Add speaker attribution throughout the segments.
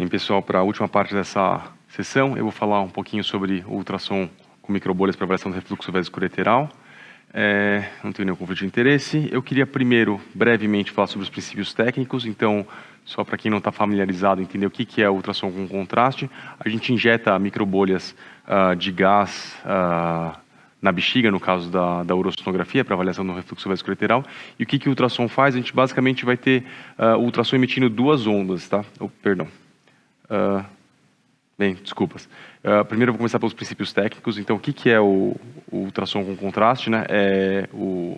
Speaker 1: pessoal, para a última parte dessa sessão, eu vou falar um pouquinho sobre o ultrassom com microbolhas para avaliação do refluxo vesicoureteral. Não tenho nenhum conflito de interesse. Eu queria primeiro, brevemente, falar sobre os princípios técnicos. Então, só para quem não está familiarizado, entender o que é o ultrassom com contraste, a gente injeta microbolhas de gás na bexiga, no caso da urosonografia, para avaliação do refluxo vesicoureteral. E o que o ultrassom faz? A gente basicamente vai ter o ultrassom emitindo duas ondas, tá? Desculpas. Primeiro eu vou começar pelos princípios técnicos. Então, o que é o ultrassom com contraste, né?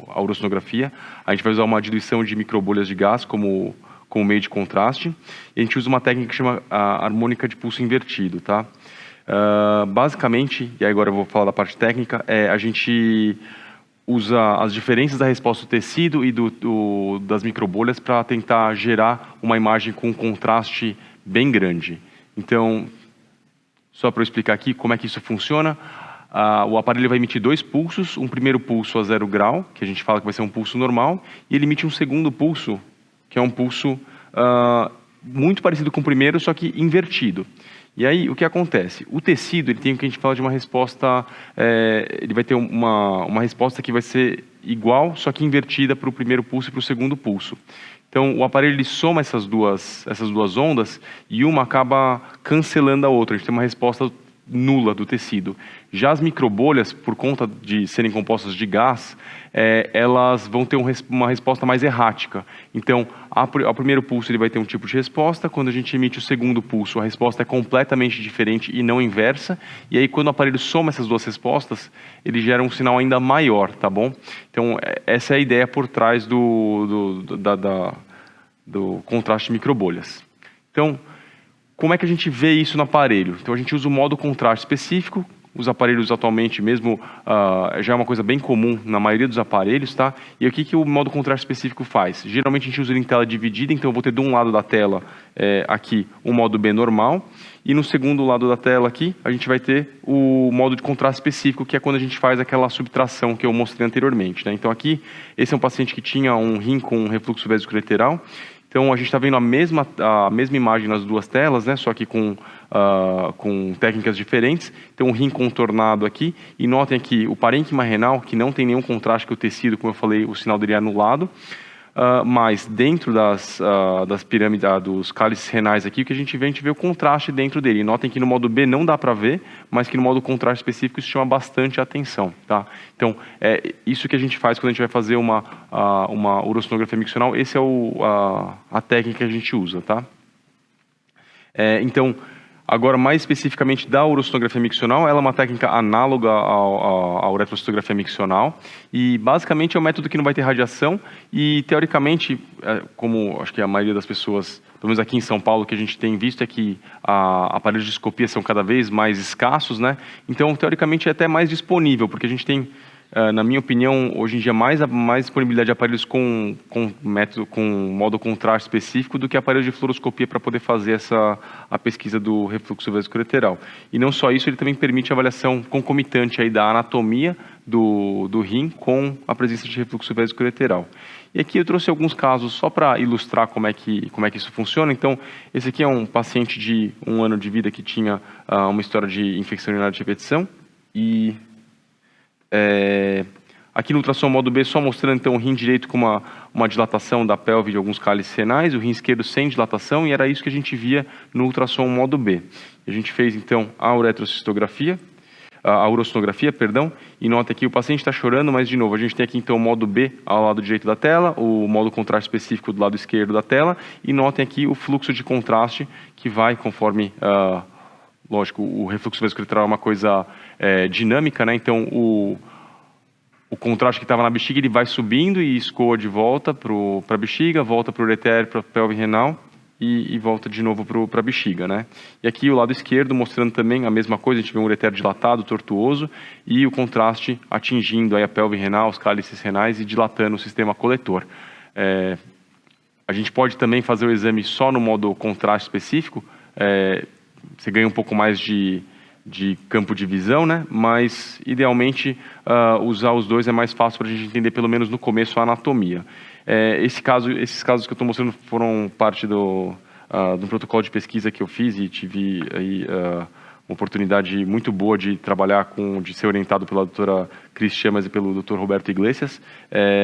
Speaker 1: A urosonografia. A gente vai usar uma diluição de microbolhas de gás como meio de contraste. E a gente usa uma técnica que chama a harmônica de pulso invertido, tá? Basicamente, e agora eu vou falar da parte técnica, a gente usa as diferenças da resposta do tecido e das microbolhas para tentar gerar uma imagem com um contraste bem grande. Então, só para eu explicar aqui como é que isso funciona, o aparelho vai emitir dois pulsos, um primeiro pulso a 0 grau, que a gente fala que vai ser um pulso normal, e ele emite um segundo pulso, que é um pulso muito parecido com o primeiro, só que invertido. E aí, o que acontece? O tecido, ele tem o que a gente fala de uma resposta, ele vai ter uma resposta que vai ser igual, só que invertida para o primeiro pulso e para o segundo pulso. Então, o aparelho ele soma essas duas ondas e uma acaba cancelando a outra. A gente tem uma resposta nula do tecido. Já as microbolhas, por conta de serem compostas de gás, elas vão ter uma resposta mais errática. Então, ao primeiro pulso ele vai ter um tipo de resposta, quando a gente emite o segundo pulso, a resposta é completamente diferente e não inversa, e aí quando o aparelho soma essas duas respostas, ele gera um sinal ainda maior, tá bom? Então, essa é a ideia por trás do contraste de microbolhas. Então, como é que a gente vê isso no aparelho? Então, a gente usa o modo contraste específico. Os aparelhos atualmente mesmo já é uma coisa bem comum na maioria dos aparelhos, tá? E o que o modo contraste específico faz? Geralmente a gente usa ele em tela dividida, então eu vou ter de um lado da tela aqui o modo B normal, e no segundo lado da tela aqui a gente vai ter o modo de contraste específico, que é quando a gente faz aquela subtração que eu mostrei anteriormente, né? Então aqui, esse é um paciente que tinha um rim com refluxo vesicoureteral. Então, a gente está vendo a mesma imagem nas duas telas, né? Só que com técnicas diferentes. Então, um rim contornado aqui. E notem aqui o parênquima renal, que não tem nenhum contraste com o tecido, como eu falei, o sinal dele é anulado. Mas dentro das pirâmides, dos cálices renais aqui, o que a gente vê o contraste dentro dele. E notem que no modo B não dá para ver, mas que no modo contraste específico isso chama bastante atenção, tá? Então, isso que a gente faz quando a gente vai fazer uma urosonografia miccional, essa é a técnica que a gente usa, tá? Então, agora, mais especificamente da urosonografia miccional, ela é uma técnica análoga à uretrocistografia miccional e, basicamente, é um método que não vai ter radiação e, teoricamente, como acho que a maioria das pessoas, pelo menos aqui em São Paulo, que a gente tem visto é que aparelhos de escopia são cada vez mais escassos, né? Então, teoricamente, é até mais disponível, porque a gente tem, na minha opinião, hoje em dia, mais disponibilidade de aparelhos com modo contraste específico do que aparelhos de fluoroscopia para poder fazer a pesquisa do refluxo vesicoureteral. E não só isso, ele também permite a avaliação concomitante aí da anatomia do rim com a presença de refluxo vesicoureteral. E aqui eu trouxe alguns casos só para ilustrar como é que isso funciona. Então, esse aqui é um paciente de 1 ano de vida que tinha uma história de infecção urinária de repetição e... aqui no ultrassom modo B, só mostrando então o rim direito com uma dilatação da pelve de alguns cálices renais, o rim esquerdo sem dilatação, e era isso que a gente via no ultrassom modo B. A gente fez então a uretrocistografia, a urosonografia, perdão, e nota que o paciente está chorando, mas de novo, a gente tem aqui então o modo B ao lado direito da tela, o modo contraste específico do lado esquerdo da tela, e notem aqui o fluxo de contraste que vai conforme... lógico, o refluxo vesicoureteral é uma coisa dinâmica, né? Então, o contraste que estava na bexiga, ele vai subindo e escoa de volta para a bexiga, volta para o ureter, para a pelve renal e volta de novo para a bexiga, né? E aqui o lado esquerdo mostrando também a mesma coisa, a gente vê um ureter dilatado, tortuoso, e o contraste atingindo aí a pelve renal, os cálices renais e dilatando o sistema coletor. A gente pode também fazer o exame só no modo contraste específico, você ganha um pouco mais de campo de visão, né? Mas, idealmente, usar os dois é mais fácil para a gente entender, pelo menos no começo, a anatomia. Esses casos que eu estou mostrando foram parte de um protocolo de pesquisa que eu fiz e tive aí uma oportunidade muito boa de trabalhar de ser orientado pela doutora Cris Chamas e pelo doutor Roberto Iglesias.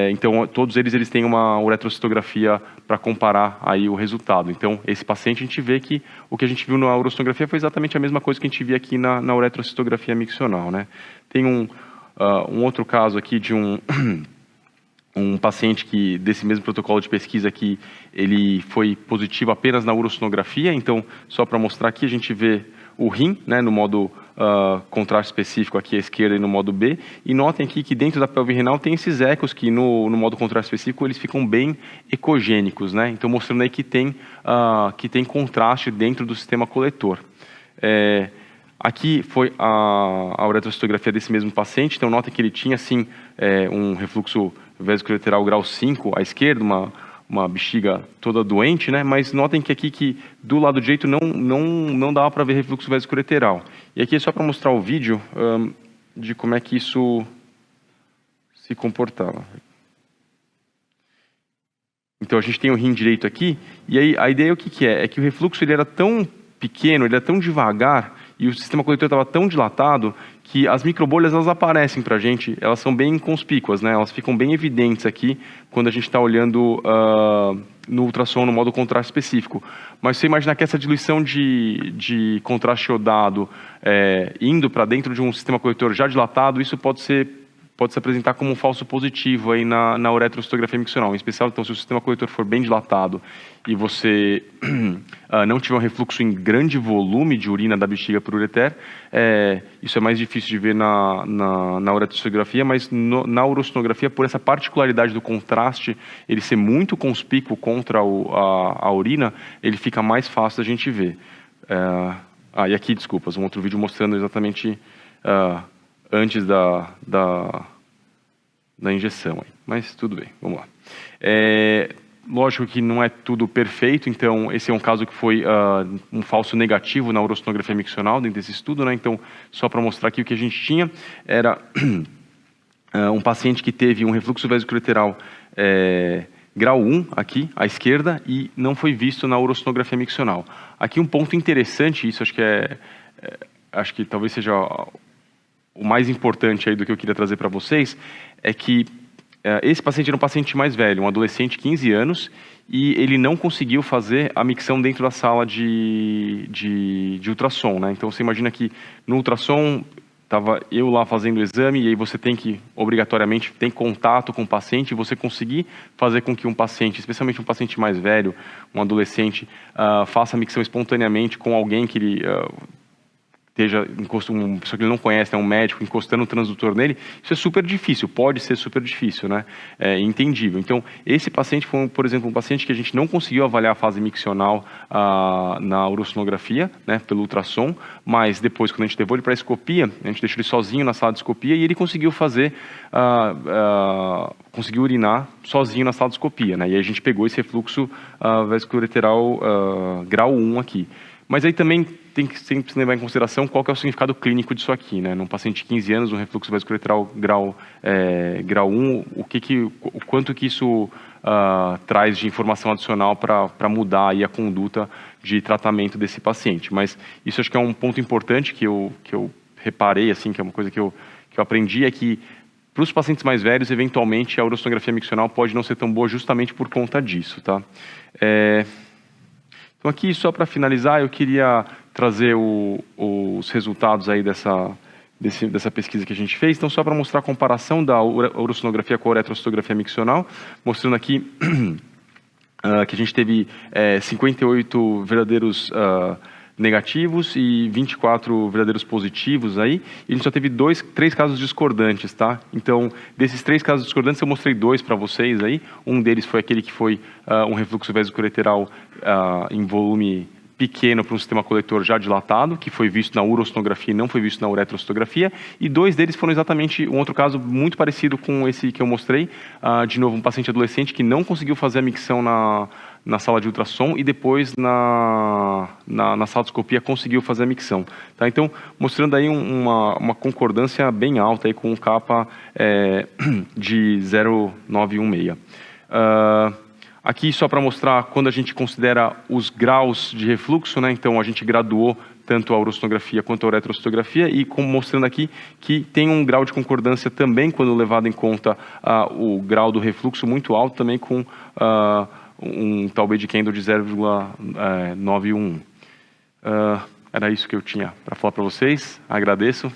Speaker 1: Então, todos eles têm uma uretrocitografia para comparar aí o resultado. Então, esse paciente, a gente vê que o que a gente viu na urossonografia foi exatamente a mesma coisa que a gente via aqui na uretrocitografia miccional, né? Tem um outro caso aqui de um paciente que, desse mesmo protocolo de pesquisa aqui, ele foi positivo apenas na urossonografia. Então, só para mostrar aqui, a gente vê o rim, né, no modo contraste específico aqui à esquerda e no modo B, e notem aqui que dentro da pelve renal tem esses ecos que no modo contraste específico eles ficam bem ecogênicos, né? Então mostrando aí que tem contraste dentro do sistema coletor. Aqui foi a uretrocitografia desse mesmo paciente, então notem que ele tinha sim um refluxo vesicolateral grau 5 à esquerda, uma bexiga toda doente, né? Mas notem que aqui que do lado direito não dava para ver refluxo vesicolateral. E aqui é só para mostrar o vídeo de como é que isso se comportava. Então a gente tem o rim direito aqui, e aí a ideia o que é? É que o refluxo ele era tão pequeno, ele era tão devagar, e o sistema coletor estava tão dilatado que as microbolhas elas aparecem para a gente, elas são bem conspícuas, né? Elas ficam bem evidentes aqui quando a gente está olhando no ultrassom no modo contraste específico. Mas você imaginar que essa diluição de contraste iodado indo para dentro de um sistema coletor já dilatado, isso pode se apresentar como um falso positivo aí na uretrocitografia miccional. Em especial, então, se o sistema coletor for bem dilatado e você não tiver um refluxo em grande volume de urina da bexiga para o ureter, isso é mais difícil de ver na uretrocitografia, mas na urossonografia, por essa particularidade do contraste, ele ser muito conspícuo contra a urina, ele fica mais fácil da gente ver. E aqui, desculpas, um outro vídeo mostrando exatamente antes da injeção. Mas tudo bem, vamos lá. Lógico que não é tudo perfeito, então esse é um caso que foi um falso negativo na urossonografia miccional dentro desse estudo, né? Então, só para mostrar aqui o que a gente tinha, era um paciente que teve um refluxo vesicolateral grau 1 aqui, à esquerda, e não foi visto na urossonografia miccional. Aqui um ponto interessante, isso acho que talvez seja o mais importante aí do que eu queria trazer para vocês, é que esse paciente era um paciente mais velho, um adolescente de 15 anos, e ele não conseguiu fazer a micção dentro da sala de ultrassom, né? Então você imagina que no ultrassom estava eu lá fazendo o exame, e aí você obrigatoriamente tem contato com o paciente, e você conseguir fazer com que um paciente, especialmente um paciente mais velho, um adolescente, faça a micção espontaneamente com alguém que ele esteja encostando, uma pessoa que ele não conhece, né, um médico encostando o transdutor nele, isso é super difícil, pode ser super difícil, né? É entendível. Então, esse paciente foi, por exemplo, um paciente que a gente não conseguiu avaliar a fase miccional na urossonografia, né, pelo ultrassom, mas depois, quando a gente levou ele para a escopia, a gente deixou ele sozinho na sala de escopia e ele conseguiu conseguiu urinar sozinho na sala de escopia, né? E aí a gente pegou esse refluxo vesicolateral grau 1 aqui. Mas aí também tem que sempre levar em consideração qual que é o significado clínico disso aqui, né? Num paciente de 15 anos, um refluxo vesicolateral grau 1, o quanto que isso traz de informação adicional para mudar aí a conduta de tratamento desse paciente. Mas isso acho que é um ponto importante que eu reparei, assim, que é uma coisa que eu aprendi, é que para os pacientes mais velhos, eventualmente, a urossonografia miccional pode não ser tão boa justamente por conta disso, tá? Então aqui, só para finalizar, eu queria trazer os resultados aí dessa pesquisa que a gente fez. Então, só para mostrar a comparação da urossonografia com a uretrocitografia miccional, mostrando aqui que a gente teve 58 verdadeiros negativos e 24 verdadeiros positivos aí, e a gente só teve 3 casos discordantes, tá? Então, desses 3 casos discordantes, eu mostrei 2 para vocês aí. Um deles foi aquele que foi um refluxo vesicolateral em volume pequeno para um sistema coletor já dilatado, que foi visto na urossonografia e não foi visto na uretrocitografia, e 2 deles foram exatamente um outro caso muito parecido com esse que eu mostrei, de novo, um paciente adolescente que não conseguiu fazer a micção na sala de ultrassom e depois na sala de escopia conseguiu fazer a micção. Tá? Então, mostrando aí uma concordância bem alta aí com o kappa de 0,916. Aqui só para mostrar quando a gente considera os graus de refluxo, né? Então a gente graduou tanto a urossinografia quanto a ureteroscopia e mostrando aqui que tem um grau de concordância também quando levado em conta o grau do refluxo muito alto também com um tal B de Kendall de 0,911. Era isso que eu tinha para falar para vocês. Agradeço.